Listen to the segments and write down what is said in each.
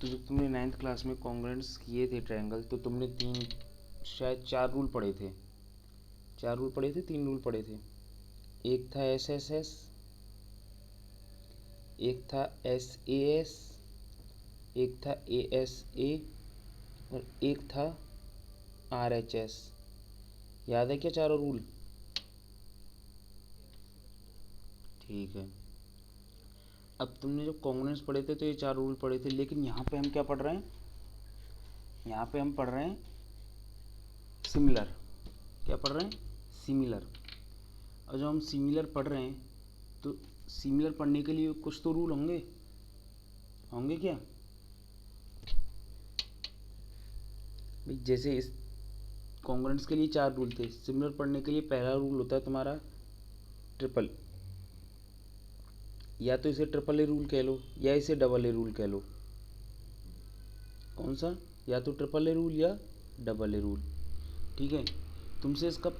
तो जब तुमने 9th क्लास में कॉन्ग्रुएंट्स किए थे ट्रायंगल, तो तुमने शायद 4 रूल पढ़े थे। 4 रूल पढ़े थे, 3 रूल पढ़े थे। एक था SSS, एक था SAS, एक था ASA और एक था RHS। याद है क्या चारों रूल? ठीक है। अब तुमने जब कॉन्ग्रुएंट्स पढ़े थे तो ये 4 रूल पढ़े थे, लेकिन यहाँ पे हम क्या पढ़ रहे हैं? यहाँ पे हम पढ़ रहे हैं सिमिलर। क्या पढ़ रहे हैं? सिमिलर। और जब हम सिमिलर पढ़ रहे हैं तो सिमिलर पढ़ने के लिए कुछ तो रूल होंगे, होंगे क्या भाई? जैसे इस कॉन्ग्रुएंट्स के लिए 4 रूल थे, सिमिलर पढ़ने के लिए पहला रूल होता है तुम्हारा ट्रिपल, या तो इसे ट्रिपल ए रूल कह लो या इसे डबल ए रूल कह लो। कौन सा? या तो ट्रिपल ए रूल या डबल ए रूल। ठीक है, तुमसे इसका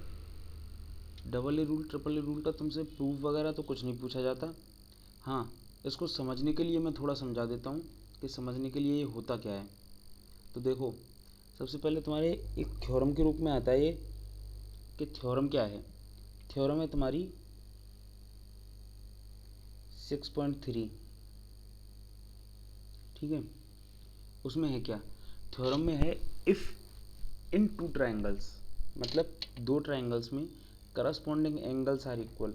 double a rule triple a rule का तुमसे प्रूफ वगैरह तो कुछ नहीं पूछा जाता। हाँ, इसको समझने के लिए मैं थोड़ा समझा देता हूँ कि समझने के लिए ये होता क्या है। तो देखो, सबसे पहले तुम्हारे एक थ्योरम के रूप में आता है ये, कि थ्योरम क्या है। थ्योरम है तुम्हारी 6.3। ठीक है, उसमें है क्या? थ्योरम में है इफ़ इन 2 ट्रायंगल्स, मतलब 2 ट्रायंगल्स में करस्पॉन्डिंग एंगल्स आर इक्वल।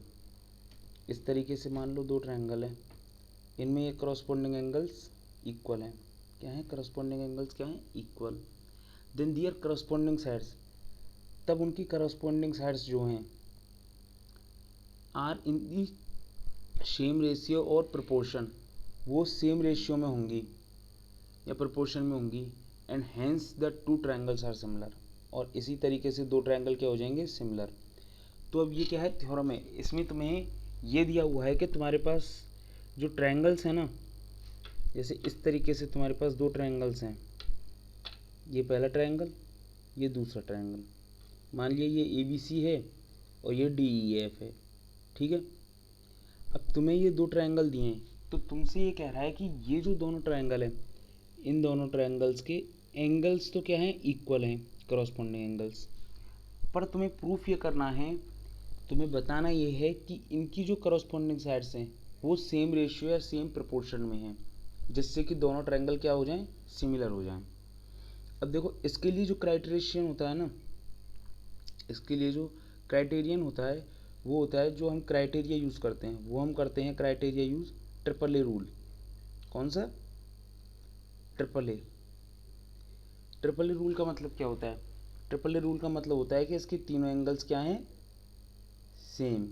इस तरीके से मान लो 2 ट्रायंगल हैं, इनमें ये करस्पॉन्डिंग एंगल्स इक्वल हैं। क्या है? करस्पॉन्डिंग एंगल्स क्या हैं? Equal. Then their corresponding sides, तब उनकी करस्पॉन्डिंग साइड्स जो हैं are in the same ratio और प्रोपोर्शन, वो सेम रेशियो में होंगी या प्रोपोर्शन में होंगी। And hence the 2 triangles are similar, और इसी तरीके से 2 ट्रायंगल क्या हो जाएंगे? सिमिलर। तो अब ये क्या है? थ्योरम है। इसमें तुम्हें ये दिया हुआ है कि तुम्हारे पास जो ट्रायंगल्स हैं ना, जैसे इस तरीके से तुम्हारे पास 2 ट्रायंगल्स हैं, ये पहला ट्रायंगल, ये दूसरा ट्रायंगल। मान लिया ये ABC है और ये DEF है। ठीक है, अब तुम्हें ये 2 ट्रायंगल दिए हैं, तो तुमसे ये कह रहा है कि ये जो दोनों ट्रायंगल हैं, इन दोनों ट्रायंगल्स के एंगल्स तो क्या हैं? इक्वल हैं, करस्पॉन्डिंग एंगल्स। पर तुम्हें प्रूफ ये करना है, तुम्हें बताना ये है कि इनकी जो करस्पॉन्डिंग साइड्स हैं वो सेम रेशियो या सेम प्रोपोर्शन में हैं, जिससे कि दोनों ट्रायंगल क्या हो जाएं? सिमिलर हो जाएं। अब देखो, इसके लिए जो क्राइटेरियन होता है ना, इसके लिए जो क्राइटेरियन होता है वो होता है, जो हम क्राइटेरिया यूज़ करते हैं वो हम करते हैं criteria use triple a rule. कौन सा? Triple A. Triple a rule का मतलब क्या होता है? ट्रिपल ए रूल का मतलब होता है कि इसके तीनों एंगल्स क्या हैं? Same,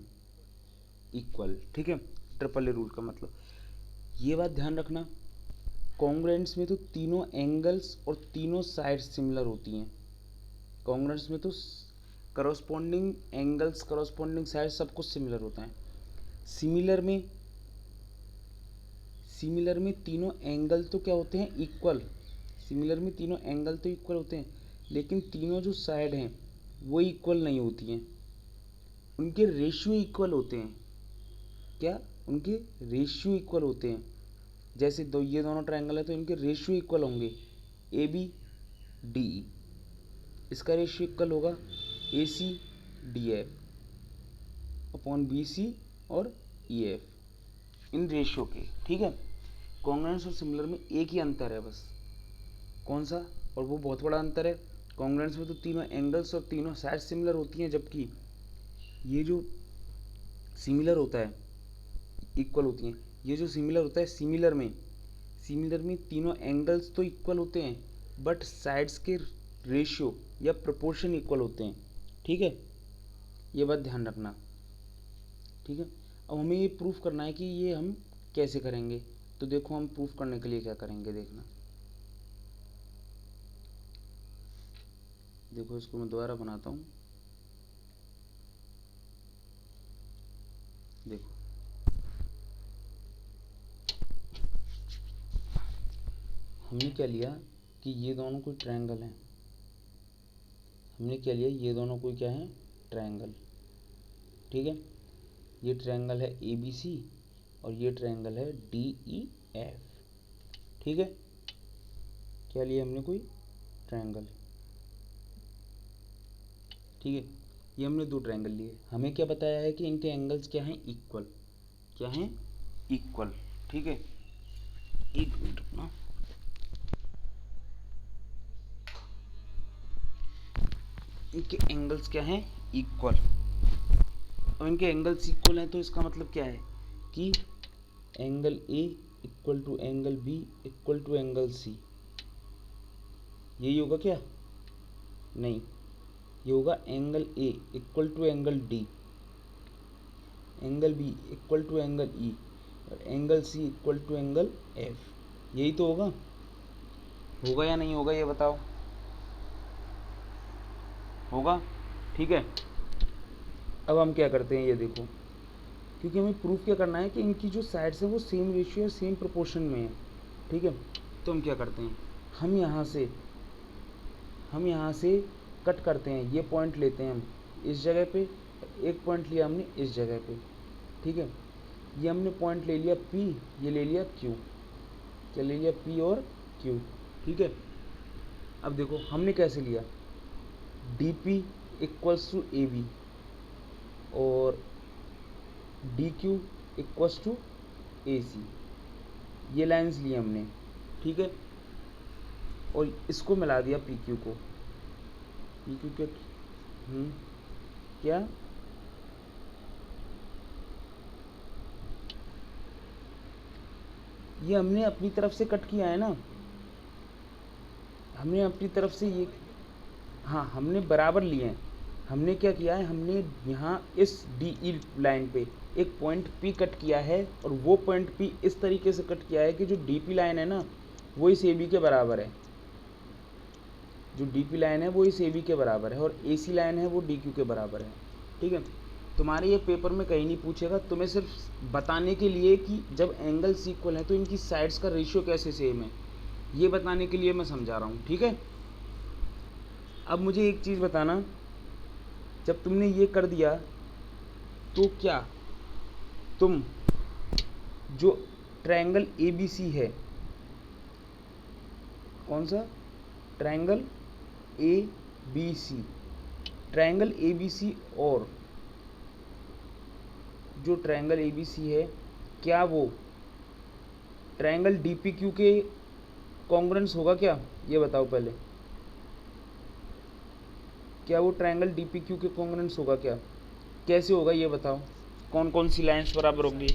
equal. ठीक है, ट्रिपल ए रूल का मतलब। ये बात ध्यान रखना, कॉन्ग्रुएंट्स में तो तीनों एंगल्स और तीनों साइड्स सिमिलर होती हैं। कॉन्ग्रुएंट्स में तो करस्पॉन्डिंग एंगल्स, करस्पॉन्डिंग साइड सब कुछ सिमिलर होता है। सिमिलर में सिमिलर में तीनों एंगल तो क्या होते हैं? इक्वल। सिमिलर में तीनों एंगल तो इक्वल होते हैं, लेकिन तीनों जो साइड हैं वो इक्वल नहीं होती हैं, उनके रेशियो इक्वल होते हैं। क्या? उनके रेशियो इक्वल होते हैं। जैसे ये दोनों ट्रायंगल है तो इनके रेशियो इक्वल होंगे। ABDE, इसका रेशियो इक्वल होगा ACDF अपॉन BC और EF, इन रेशियो के। ठीक है, कॉन्ग्रुएंट्स और सिमिलर में एक ही अंतर है बस। कौन सा? और वो बहुत बड़ा अंतर है। कॉन्ग्रुएंट्स में तो तीनों एंगल्स और तीनों साइड सिमिलर होती हैं, जबकि ये जो सिमिलर होता है इक्वल होती हैं। ये जो सिमिलर होता है, सिमिलर में तीनों एंगल्स तो इक्वल होते हैं, बट साइड्स के रेशियो या प्रोपोर्शन इक्वल होते हैं। ठीक है, ये बात ध्यान रखना। ठीक है, अब हमें ये प्रूफ करना है कि ये हम कैसे करेंगे। तो देखो, हम प्रूफ करने के लिए क्या करेंगे, देखना। देखो, इसको मैं दोबारा बनाता हूँ। देखो, हमने क्या लिया कि ये दोनों कोई ट्रायंगल हैं। हमने क्या लिया? ये दोनों कोई क्या है? ट्रायंगल। ठीक है, ये ट्रायंगल है ABC और ये ट्रायंगल है DEF। ठीक है, क्या लिया हमने, कोई ट्रायंगल, ठीक है। ये हमने दो ट्रायंगल लिए, हमें क्या बताया है कि इनके एंगल्स क्या हैं, इक्वल, क्या हैं, इक्वल, ठीक है। एक मिनट रुकना, इनके एंगल्स क्या हैं, इक्वल। अब इनके एंगल्स इक्वल हैं तो इसका मतलब क्या है कि angle A equal to angle B equal to angle C, यही होगा क्या, नहीं, ये होगा angle A equal to angle D, angle B equal to angle E, और angle C equal to angle F, यही तो होगा। होगा या नहीं होगा ये बताओ, होगा, ठीक है। अब हम क्या करते हैं, ये देखो, क्योंकि हमें प्रूफ क्या करना है कि इनकी जो साइड्स हैं वो सेम रेशियो या सेम प्रोपोर्शन में है, ठीक है। तो हम क्या करते हैं, हम यहाँ से कट करते हैं, ये पॉइंट लेते हैं हम इस जगह पे, एक पॉइंट लिया हमने इस जगह पे, ठीक है। ये हमने पॉइंट ले लिया P, ये ले लिया Q, क्या ले लिया, P और Q, ठीक है। अब देखो हमने कैसे लिया, DP इक्वल्स टू AB और DQ इक्वल्स टू AC, ये लाइंस लिए हमने, ठीक है। और इसको मिला दिया PQ को, PQ के क्या, ये हमने अपनी तरफ से कट किया है ना, हमने अपनी तरफ से ये, हाँ हमने बराबर लिए हैं। हमने क्या किया है, हमने यहाँ इस DE लाइन पे एक पॉइंट P कट किया है, और वो पॉइंट P इस तरीके से कट किया है कि जो DP लाइन है ना वो इस AB के बराबर है, जो DP लाइन है वो इस AB के बराबर है, और AC लाइन है वो DQ के बराबर है, ठीक है। तुम्हारे ये पेपर में कहीं नहीं पूछेगा, तुम्हें सिर्फ बताने के लिए कि जब एंगल्स इक्वल हैं तो इनकी साइड्स का रेशियो कैसे सेम है, ये बताने के लिए मैं समझा रहा हूँ, ठीक है। अब मुझे एक चीज़ बताना, जब तुमने ये कर दिया तो क्या तुम जो ट्रायंगल ABC है, कौन सा ट्रायंगल ABC, ट्रायंगल ABC और जो ट्रायंगल ABC है, क्या वो ट्रायंगल DPQ के कॉन्ग्रुएंस होगा क्या, ये बताओ पहले, क्या वो ट्रायंगल DPQ के कॉन्ग्रुएंस होगा क्या, कैसे होगा ये बताओ, कौन कौन सी लाइंस बराबर होंगी,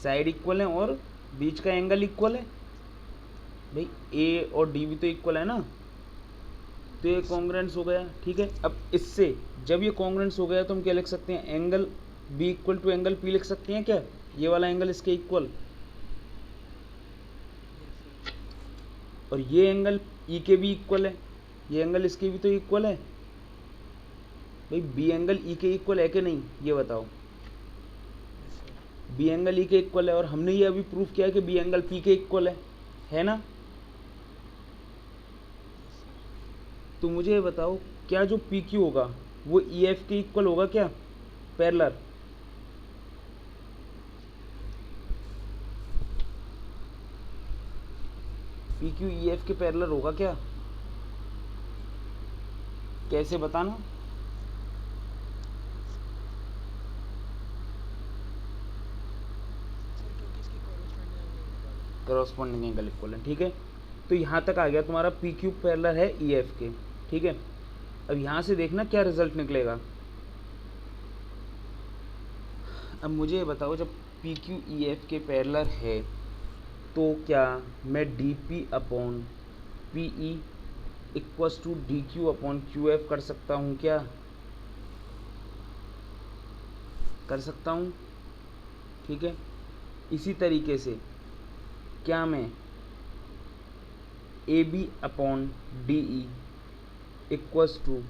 साइड इक्वल है और बीच का एंगल इक्वल है, भाई A और D भी तो इक्वल है ना, तो ये कॉन्ग्रुएंस हो गया, ठीक है। अब इससे जब ये कॉन्ग्रुएंस हो गया तो हम क्या लिख सकते हैं, angle B equal to angle P लिख सकते हैं क्या, ये वाला एंगल इसके इक्वल, और ये एंगल E के भी इक्वल है, ये एंगल इसके भी तो इक्वल है, भाई B एंगल E के इक्वल है कि नहीं ये बताओ, B एंगल E के इक्वल है, और हमने ये अभी प्रूफ किया है कि B एंगल P के इक्वल है ना। तो मुझे ये बताओ, क्या जो PQ होगा वो EF के इक्वल होगा क्या, पैरेलल, PQ EF के पैरेलल होगा क्या, कैसे बताना, करस्पॉन्डिंग एंगल इक्वल है, ठीक है। तो यहाँ तक आ गया तुम्हारा PQ पैरेलल है EF के, ठीक है। अब यहाँ से देखना क्या रिजल्ट निकलेगा। अब मुझे ये बताओ, जब PQ EF के पैरेलल है तो क्या मैं DP upon PE equals to DQ upon QF कर सकता हूँ क्या, कर सकता हूँ, ठीक है। इसी तरीके से क्या मैं AB upon DE equals to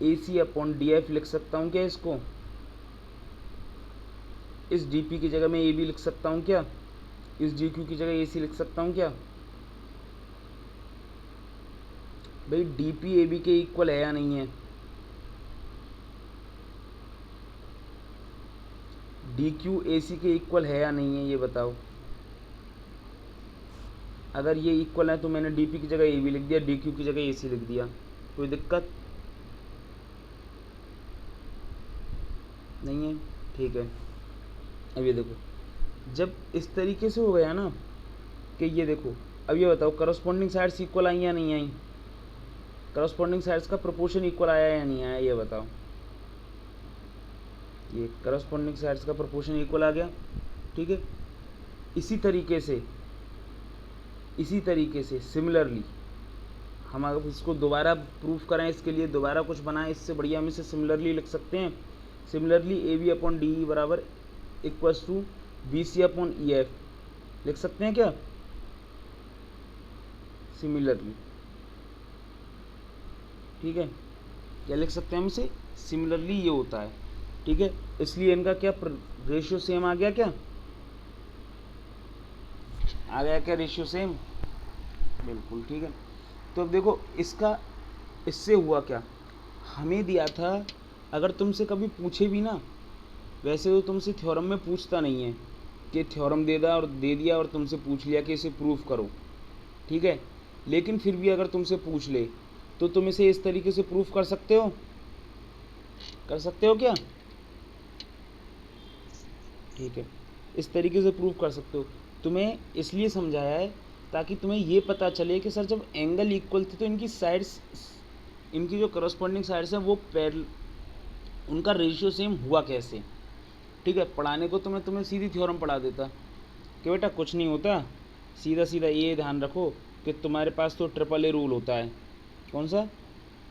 AC upon DF लिख सकता हूँ क्या, इसको इस DP की जगह मैं AB लिख सकता हूँ क्या, इस DQ की जगह AC लिख सकता हूँ क्या, भाई DP AB के इक्वल है या नहीं है, DQ AC के इक्वल है या नहीं है ये बताओ, अगर ये इक्वल है तो मैंने डी पी की जगह ए बी लिख दिया, डी क्यू की जगह ए सी लिख दिया, कोई दिक्कत नहीं है। ठीक है, अब ये देखो, जब इस तरीके से हो गया ना कि ये देखो, अब ये बताओ करस्पॉन्डिंग साइड्स इक्वल आई या नहीं आई? करस्पॉन्डिंग साइड्स का प्रोपोर्शन इक्वल आया या नहीं आया, ये बताओ। ये करस्पॉन्डिंग साइड्स का प्रोपोर्शन इक्वल आ गया, ठीक है। इसी तरीके से सिमिलरली हम अगर इसको दोबारा प्रूफ करें, इसके लिए दोबारा कुछ बनाएं, इससे बढ़िया हम इसे सिमिलरली लिख सकते हैं। Similarly A B upon D E बराबर equals to B C upon E F लिख सकते हैं क्या? सिमिलरली, ठीक है, क्या लिख सकते हैं हम इसे? सिमिलरली ये होता है, ठीक है। इसलिए इनका क्या रेशियो सेम आ गया? क्या आ गया? क्या रेशियो सेम? बिल्कुल, ठीक है। तो अब देखो इसका, इससे हुआ क्या, हमें दिया था, अगर तुमसे कभी पूछे भी ना, वैसे तो तुमसे थ्योरम में पूछता नहीं है कि थ्योरम दे दिया और तुमसे पूछ लिया कि इसे प्रूफ करो, ठीक है। लेकिन फिर भी अगर तुमसे पूछ ले तो तुम इसे इस तरीके से प्रूफ कर सकते हो? कर सकते हो क्या? ठीक है, इस तरीके से प्रूफ कर सकते हो। तुम्हें इसलिए समझाया है ताकि तुम्हें ये पता चले कि सर जब एंगल इक्वल थे तो इनकी साइड्स, इनकी जो करस्पॉन्डिंग साइड्स हैं वो उनका रेशियो सेम हुआ कैसे, ठीक है। पढ़ाने को तो मैं तुम्हें सीधी थ्योरम पढ़ा देता कि बेटा कुछ नहीं होता, सीधा सीधा ये ध्यान रखो कि तुम्हारे पास तो ट्रिपल ए रूल होता है। कौन सा?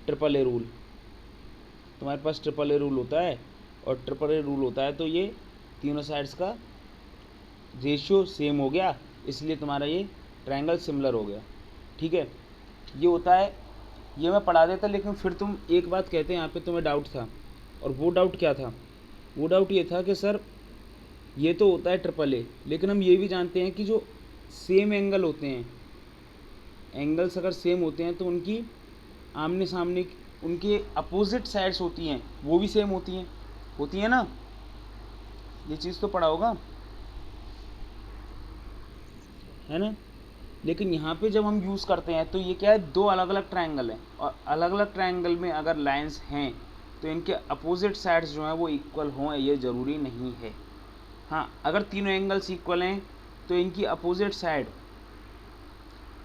Triple a rule. तुम्हारे पास ट्रिपल ए रूल होता है, और ट्रिपल ए रूल होता है तो ये तीनों साइड्स का रेशियो सेम हो गया, इसलिए तुम्हारा ये ट्रायंगल सिमिलर हो गया, ठीक है। ये होता है, ये मैं पढ़ा देता, लेकिन फिर तुम एक बात कहते हैं, यहाँ पे तुम्हें डाउट था, और वो डाउट क्या था? वो डाउट ये था कि सर ये तो होता है ट्रिपल ए, लेकिन हम ये भी जानते हैं कि जो सेम एंगल होते हैं, एंगल्स अगर सेम होते हैं तो उनकी आमने सामने, उनके अपोजिट साइड्स होती हैं वो भी सेम होती हैं ना? ये चीज़ तो पढ़ा होगा, है ना? लेकिन यहाँ पे जब हम यूज़ करते हैं तो ये क्या है, दो अलग अलग ट्रायंगल हैं, और अलग अलग ट्रायंगल में अगर लाइंस हैं तो इनके अपोजिट साइड्स जो हैं वो इक्वल हों, ये ज़रूरी नहीं है। हाँ, अगर तीनों एंगल्स इक्वल हैं तो इनकी अपोजिट साइड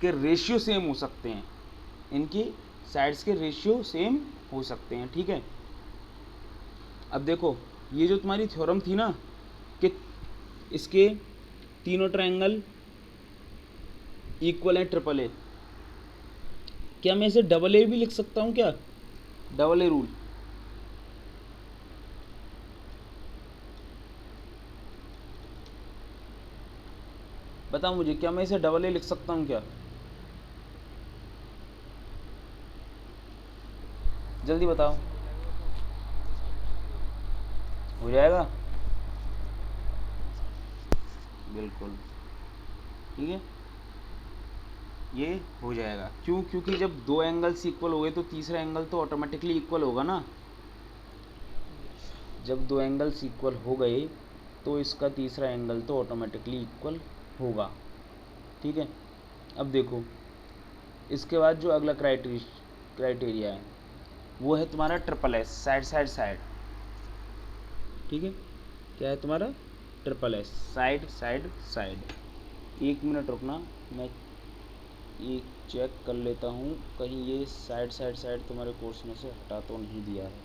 के रेशियो सेम हो सकते हैं, इनकी साइड्स के रेशियो सेम हो सकते हैं, ठीक है। अब देखो, ये जो तुम्हारी थ्योरम थी ना कि इसके तीनों ट्रायंगल इक्वल है ट्रिपल ए, क्या मैं इसे डबल ए भी लिख सकता हूँ क्या? डबल ए रूल, बताओ मुझे, क्या मैं इसे डबल ए लिख सकता हूँ क्या? जल्दी बताओ। हो जाएगा? बिल्कुल, ठीक है, ये हो जाएगा। क्यों? क्योंकि जब दो एंगल्स इक्वल हो गए तो तीसरा एंगल तो ऑटोमेटिकली इक्वल होगा ना। जब दो एंगल्स इक्वल हो गए तो इसका तीसरा एंगल तो ऑटोमेटिकली इक्वल होगा, ठीक है। अब देखो, इसके बाद जो अगला क्राइटेरिया है वो है तुम्हारा triple S, side side side, ठीक है। क्या है तुम्हारा? Triple S, side side side. एक मिनट रुकना, मैं एक चेक कर लेता हूँ कहीं ये साइड साइड साइड तुम्हारे कोर्स में से हटा तो नहीं दिया है।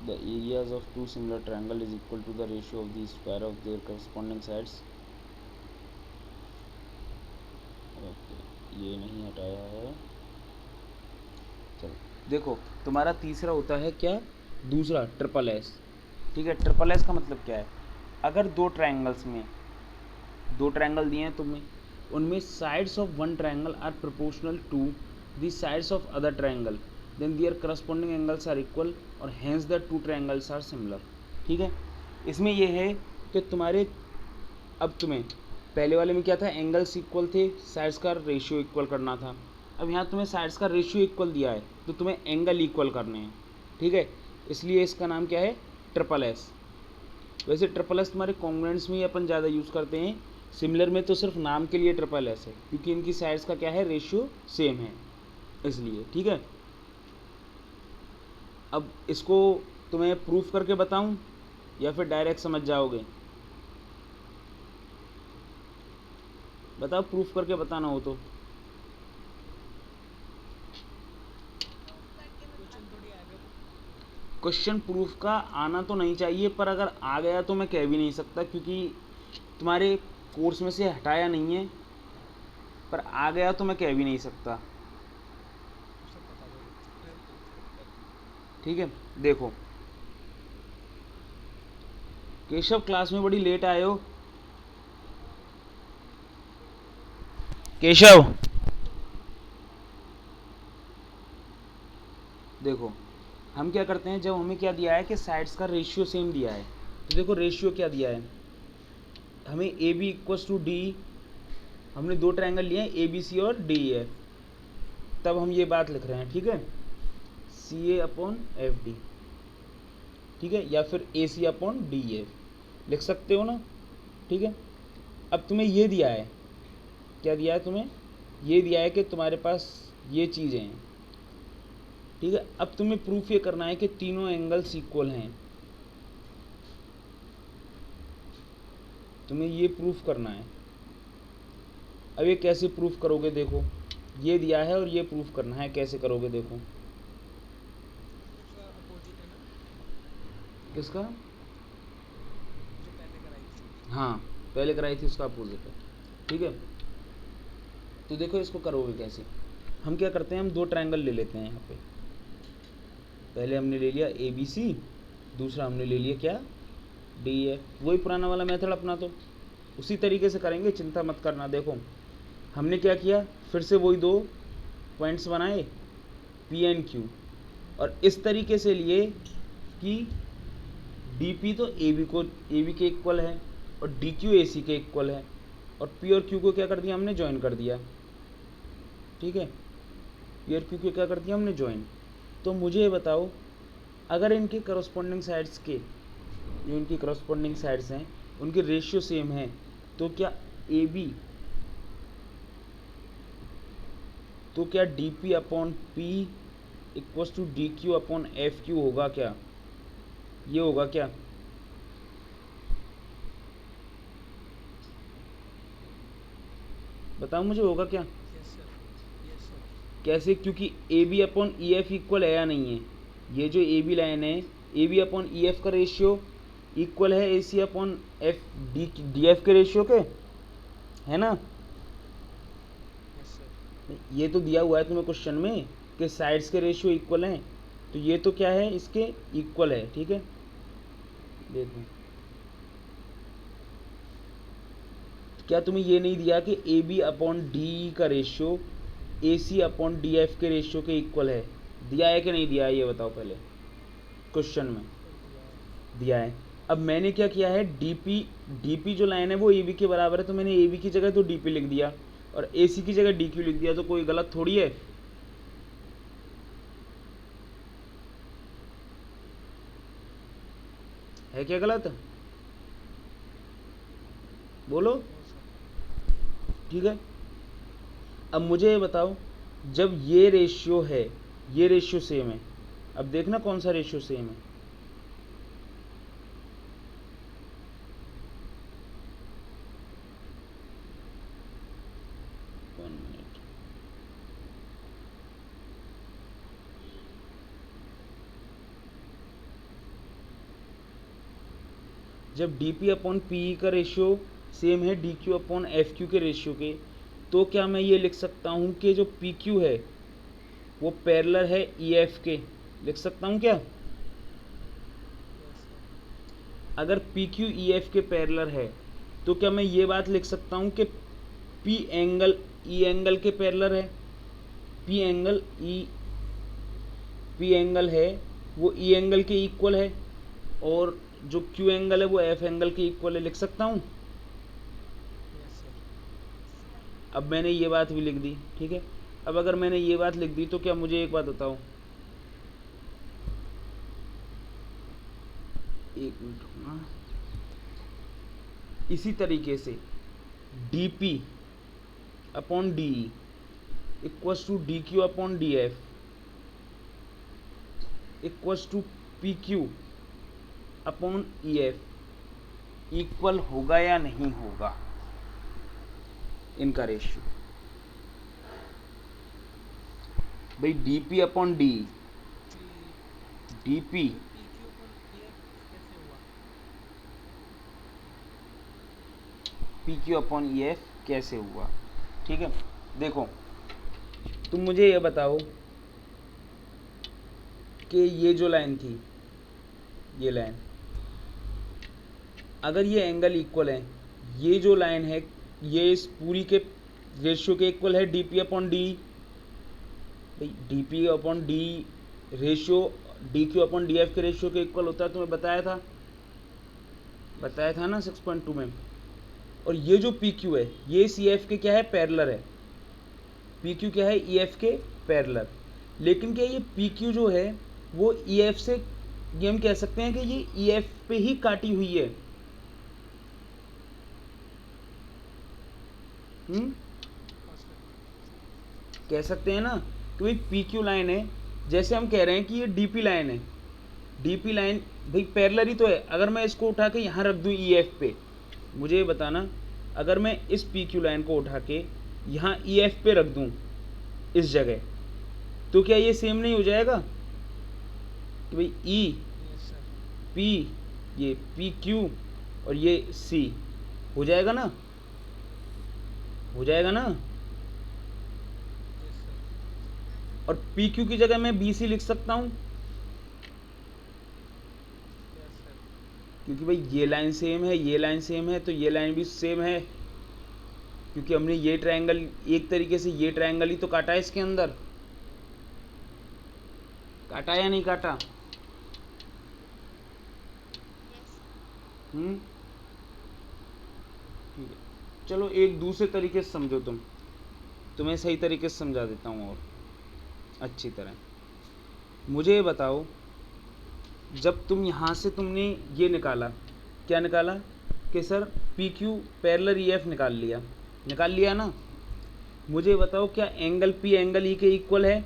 The areas of two similar triangle is equal to the ratio of the square of their corresponding sides. Okay, ये नहीं हटाया है। चलो देखो, तुम्हारा तीसरा होता है क्या? दूसरा ट्रिपल एस, ठीक है। ट्रिपल एस का मतलब क्या है? अगर दो ट्रायंगल्स में, दो ट्रायंगल दिए हैं तुम्हें, उनमें sides of one triangle are proportional to the sides of other triangle, then their corresponding angles are equal और hence the two triangles are similar, ठीक है। इसमें यह है कि तुम्हारे, अब तुम्हें पहले वाले में क्या था, एंगल्स इक्वल थे, साइड्स का रेशियो इक्वल करना था। अब यहाँ तुम्हें साइड्स का रेशियो इक्वल दिया है तो तुम्हें एंगल इक्वल करने हैं, ठीक है। इसलिए इसका नाम क्या है? Triple S. वैसे ट्रिपल एस तुम्हारे कॉन्ग्रुएंट्स में ही अपन ज़्यादा यूज़ करते हैं, सिमिलर में तो सिर्फ नाम के लिए ट्रिपल एस है, क्योंकि इनकी साइड्स का क्या है, रेशियो सेम है इसलिए। ठीक है, अब इसको तुम्हें प्रूफ करके बताऊं या फिर डायरेक्ट समझ जाओगे? बताओ, प्रूफ करके बताना हो तो। क्वेश्चन प्रूफ का आना तो नहीं चाहिए, पर अगर आ गया तो मैं कह भी नहीं सकता, क्योंकि तुम्हारे कोर्स में से हटाया नहीं है, पर आ गया तो मैं कह भी नहीं सकता। ठीक है, देखो केशव, क्लास में बड़ी लेट आए हो। केशव, देखो हम क्या करते हैं, जब हमें क्या दिया है कि साइड्स का रेशियो सेम दिया है, तो देखो रेशियो क्या दिया है हमें, A B equals to D, हमने दो ट्रायंगल लिए हैं ए बी सी और डी एफ, तब हम ये बात लिख रहे हैं। ठीक है, सी ए अपॉन एफ डी, ठीक है, या फिर ए सी अपॉन डी एफ लिख सकते हो ना। ठीक है, अब तुम्हें ये दिया है, क्या दिया है तुम्हें, ये दिया है कि तुम्हारे पास ये चीज़ें हैं। ठीक है, अब तुम्हें प्रूफ ये करना है कि तीनों एंगल्स इक्वल हैं, तुम्हें ये प्रूफ करना है। अब ये कैसे प्रूफ करोगे, देखो ये दिया है और ये प्रूफ करना है, कैसे करोगे देखो। किसका? हाँ, पहले कराई थी उसका अपोजिट है। ठीक है, तो देखो इसको करोगे कैसे। हम क्या करते हैं, हम दो ट्रायंगल ले लेते हैं यहाँ पे। पहले हमने ले लिया ए बी सी, दूसरा हमने ले लिया क्या, डी एफ। वही पुराना वाला मेथड अपना, तो उसी तरीके से करेंगे, चिंता मत करना। देखो हमने क्या किया, फिर से वही दो पॉइंट्स बनाए पी एंड क्यू, और इस तरीके से लिए कि डी पी तो ए बी के इक्वल है और डी क्यू ए सी के इक्वल है, और पी और क्यू को क्या कर दिया हमने, ज्वाइन कर दिया। ठीक है, पी और क्यू को क्या कर दिया हमने, ज्वाइन। तो मुझे ये बताओ, अगर इनके करस्पॉन्डिंग साइड्स के, जो इनकी करस्पॉन्डिंग साइड्स हैं उनके रेशियो सेम है, तो क्या ए बी, तो क्या D P upon P equals to D Q upon F Q होगा क्या, ये होगा क्या? बताओ मुझे, होगा क्या? कैसे? क्योंकि A B upon E F equal है या नहीं है, ये जो ए बी लाइन है, A B upon E F का रेशियो इक्वल है A C upon F D F के रेशियो के, है ना? ये तो दिया हुआ है तुम्हें क्वेश्चन में कि साइड्स के रेशियो इक्वल हैं, तो ये तो क्या है, इसके इक्वल है। ठीक है, देखो क्या तुम्हें ये नहीं दिया कि ए बी अपॉन डी का ratio A C upon D F के रेशियो के इक्वल है? दिया है कि नहीं दिया है, ये बताओ पहले। क्वेश्चन में दिया है। अब मैंने क्या किया है, डी पी जो लाइन है वो ए बी के बराबर है, तो मैंने ए बी की जगह तो डी पी लिख दिया और ए सी की जगह डी क्यू लिख दिया, तो कोई गलत थोड़ी है। है क्या गलत? बोलो। ठीक है, अब मुझे ये बताओ, जब ये रेशियो है, ये रेशियो सेम है, अब देखना कौन सा रेशियो सेम है। जब डी पी अपॉन पी का रेशियो सेम है D Q upon F Q के रेशियो के, तो क्या मैं ये लिख सकता हूँ कि जो पी क्यू है वो पैरेलल है ई एफ के? लिख सकता हूँ क्या? अगर पी क्यू ई एफ के पैरेलल है, तो क्या मैं ये बात लिख सकता हूँ कि पी एंगल ई एंगल के पैरेलल है? पी एंगल है वो ई एंगल के इक्वल है, और जो क्यू एंगल है वो एफ एंगल के इक्वल है। लिख सकता हूँ? अब मैंने ये बात भी लिख दी। ठीक है, अब अगर मैंने ये बात लिख दी, तो क्या मुझे एक बात बताओ, एक मिनट रुकना। इसी तरीके से D P upon D E equals to D Q upon D F equals to P Q upon E F equal होगा या नहीं होगा इनका रेशियो। भाई DP upon D DP P Q upon E F कैसे हुआ। ठीक है, देखो तुम मुझे ये बताओ कि ये जो लाइन थी, ये लाइन, अगर ये एंगल इक्वल है, ये जो लाइन है ये इस पूरी के रेशियो के इक्वल है डीपी अपॉन डी। भाई DP upon D ratio D Q upon D F के रेशियो के इक्वल होता है, तुम्हें बताया था ना 6.2 में। और ये जो पी क्यू है ये सी एफ के क्या है, पैरेलल है। पी क्यू क्या है, ई एफ के पैरेलल। लेकिन क्या ये पी क्यू जो है वो ई एफ से, ये हम कह सकते हैं कि ये ई एफ पे ही काटी हुई है। कह सकते हैं ना कि भाई पी क्यू लाइन है, जैसे हम कह रहे हैं कि ये डीपी लाइन है। डीपी लाइन भाई पैरेलल ही तो है। अगर मैं इसको उठा के यहाँ रख दूँ ई एफ पे, मुझे ये बताना, अगर मैं इस पी क्यू लाइन को उठा के यहाँ ई एफ पे रख दूँ इस जगह, तो क्या ये सेम नहीं हो जाएगा कि भाई ई पी, ये पी क्यू और ये सी हो जाएगा ना, हो जाएगा ना। और पी क्यू की जगह मैं बी सी लिख सकता हूँ, क्योंकि भाई ये लाइन सेम है, ये लाइन सेम है, तो ये लाइन भी सेम है, क्योंकि हमने ये ट्रायंगल, एक तरीके से ये ट्रायंगल ही तो काटा है इसके अंदर। काटा या नहीं काटा? ठीक है, चलो एक दूसरे तरीके से समझो, तुम्हें सही तरीके से समझा देता हूँ और अच्छी तरह। मुझे ये बताओ, जब तुम यहाँ से तुमने ये निकाला, क्या निकाला कि sir P Q parallel E F निकाल लिया ना। मुझे बताओ क्या एंगल पी एंगल ई के इक्वल है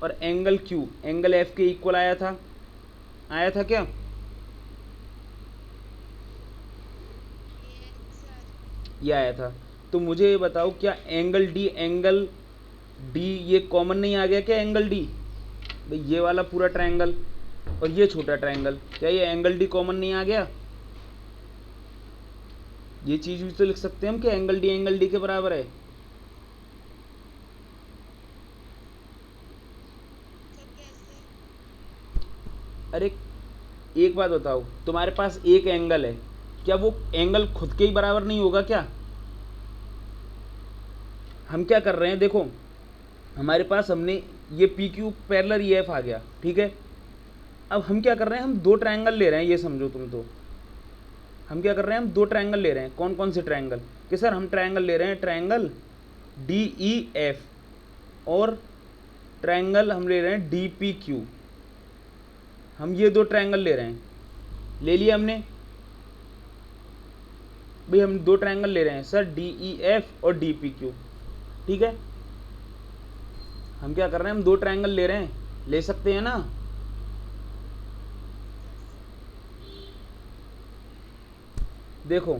और एंगल क्यू एंगल एफ के इक्वल आया था क्या? ये आया था। तो मुझे ये बताओ क्या एंगल डी ये कॉमन नहीं आ गया क्या? एंगल डी, भाई ये वाला पूरा ट्रायंगल और ये छोटा ट्रायंगल, क्या ये एंगल डी कॉमन नहीं आ गया? ये चीज भी तो लिख सकते हैं हम कि एंगल डी के बराबर है। अरे एक बात बताओ, तुम्हारे पास एक एंगल है, क्या वो एंगल खुद के ही बराबर नहीं होगा क्या? हम क्या कर रहे हैं, देखो हमारे पास, हमने ये P Q parallel E F आ गया, ठीक है। अब हम क्या कर रहे हैं, हम दो ट्रायंगल ले रहे हैं, ये समझो तुम। तो हम क्या कर रहे हैं, हम दो ट्रायंगल ले रहे हैं। कौन कौन से ट्रायंगल? कि सर हम ट्रायंगल ले रहे हैं, ट्रायंगल डी ई एफ, और ट्रायंगल हम ले रहे हैं डी पी क्यू। हम ये दो ट्रायंगल ले रहे हैं, ले लिया हमने। भाई हम दो ट्रायंगल ले रहे हैं सर, डी ई एफ और डी पी क्यू, ठीक है। हम क्या कर रहे हैं, हम दो ट्रायंगल ले रहे हैं, ले सकते हैं ना। देखो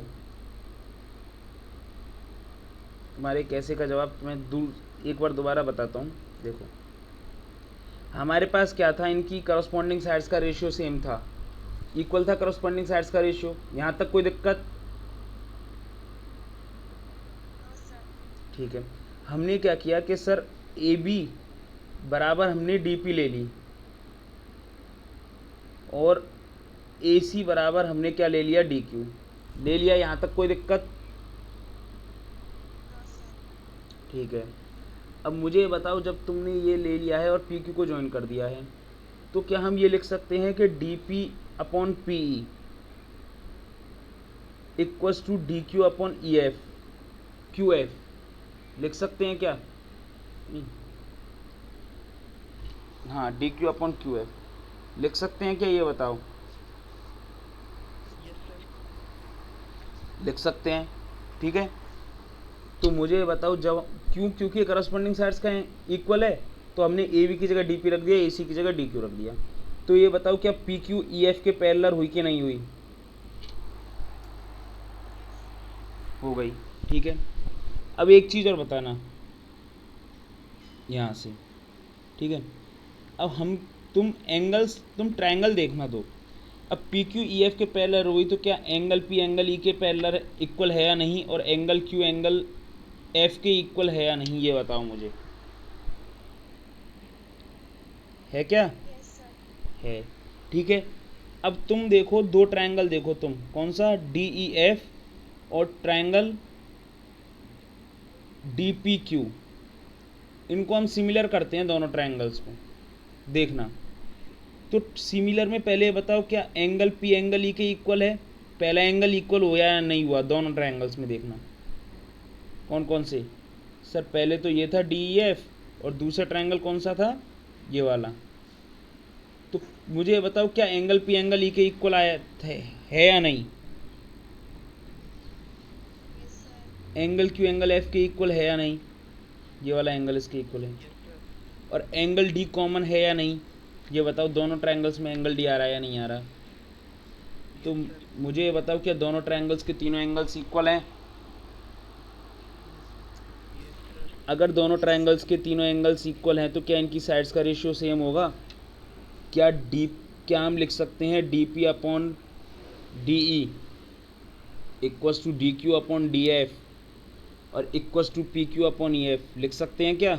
तुम्हारे कैसे का जवाब मैं एक बार दोबारा बताता हूँ। देखो हमारे पास क्या था, इनकी करस्पॉन्डिंग साइड्स का रेशियो सेम था, इक्वल था करस्पॉन्डिंग साइड्स का रेशियो। यहाँ तक कोई दिक्कत? ठीक है। हमने क्या किया कि सर ए बी बराबर हमने डी पी ले ली, और ए सी बराबर हमने क्या ले लिया, डी क्यू ले लिया। यहाँ तक कोई दिक्कत? ठीक है। अब मुझे बताओ, जब तुमने ये ले लिया है और पी क्यू को ज्वाइन कर दिया है, तो क्या हम ये लिख सकते हैं कि D P upon P E equals to D Q upon E F Q F, लिख सकते हैं क्या? हाँ, D Q upon Q F लिख सकते हैं क्या, ये बताओ। लिख सकते हैं। ठीक है, तो मुझे ये बताओ जब क्योंकि करस्पॉन्डिंग साइड्स का इक्वल है तो हमने ए बी की जगह डी पी रख दिया, ए सी की जगह डी क्यू रख दिया। तो ये बताओ क्या पी क्यू ई एफ के पैरेलल हुई कि नहीं हुई? हो गई। ठीक है, अब एक चीज़ और बताना यहाँ से। ठीक है, अब तुम ट्रायंगल देखना दो। अब पी क्यू ई एफ के पैरेलल हुई तो क्या एंगल पी एंगल ई के पैरेलल इक्वल है या नहीं, और एंगल क्यू एंगल एफ के इक्वल है या नहीं, ये बताओ मुझे। है क्या? है। ठीक है, अब तुम देखो दो ट्रायंगल देखो, तुम कौन सा, डी ई एफ और ट्रायंगल डी पी क्यू, इनको हम सिमिलर करते हैं दोनों ट्रायंगल्स को, देखना। तो सिमिलर में पहले ये बताओ क्या एंगल पी एंगल ई के इक्वल है? पहला एंगल इक्वल हुआ या नहीं हुआ दोनों ट्रायंगल्स में, देखना कौन कौन से। सर पहले तो ये था डी ई एफ और दूसरा ट्रायंगल कौन सा था, ये वाला। तो मुझे ये बताओ क्या एंगल पी एंगल ई के इक्वल आया है या नहीं? एंगल क्यू एंगल एफ के इक्वल है या नहीं? ये वाला एंगल इसके इक्वल है। और एंगल डी कॉमन है या नहीं, ये बताओ। दोनों ट्रायंगल्स में एंगल डी आ रहा है या नहीं आ रहा? तो मुझे ये बताओ क्या दोनों ट्रायंगल्स के तीनों एंगल्स इक्वल हैं? अगर दोनों ट्रायंगल्स के तीनों एंगल्स इक्वल हैं तो क्या इनकी साइड्स का रेशियो सेम होगा? क्या हम लिख सकते हैं D P upon D E equals to D Q upon D F और equals to P Q upon E F, लिख सकते हैं क्या?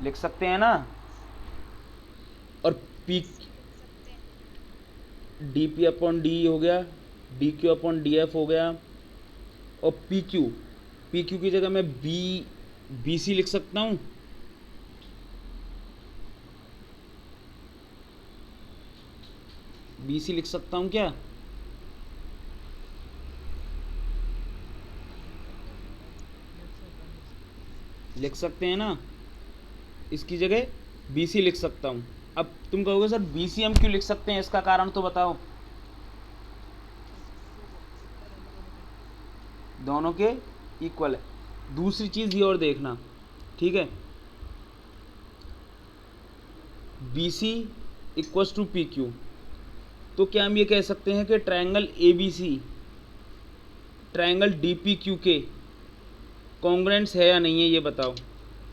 लिख सकते हैं ना। और P D P upon D हो गया, D Q upon D F हो गया, और पी क्यू की जगह मैं बी सी लिख सकता हूँ। बी सी लिख सकता हूँ क्या? लिख सकते हैं ना, इसकी जगह बी सी लिख सकता हूँ। अब तुम कहोगे सर बी सी हम क्यों लिख सकते हैं, इसका कारण तो बताओ। दोनों के इक्वल है। दूसरी चीज़ ये और देखना, ठीक है, B C equals to P Q, तो क्या हम ये कह सकते हैं कि triangle A B C triangle D P Q के कॉन्ग्रेंट्स है या नहीं है, ये बताओ।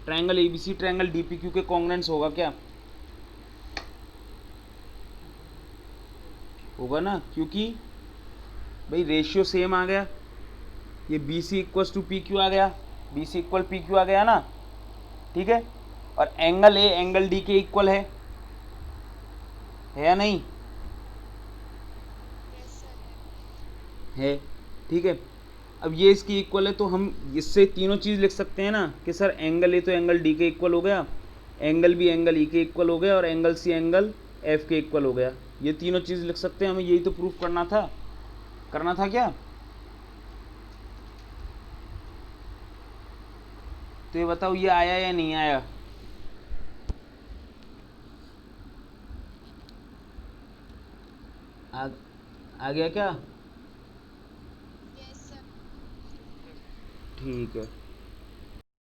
Triangle A B C triangle D P Q के कॉन्ग्रेंट्स होगा क्या? होगा ना, क्योंकि भाई रेशियो सेम आ गया। ये B C equals to P Q आ गया, B C equal P Q आ गया ना। ठीक है, और एंगल ए एंगल डी के इक्वल है या नहीं? है। ठीक है, अब ये इसकी इक्वल है तो हम इससे तीनों चीज़ लिख सकते हैं ना कि सर एंगल ए तो एंगल डी के इक्वल हो गया, एंगल बी एंगल ई के इक्वल हो गया, और एंगल सी एंगल एफ के इक्वल हो गया। ये तीनों चीज़ लिख सकते हैं, हमें यही तो प्रूफ करना था क्या? तो ये बताओ ये आया या नहीं आया? आ गया क्या? ठीक है।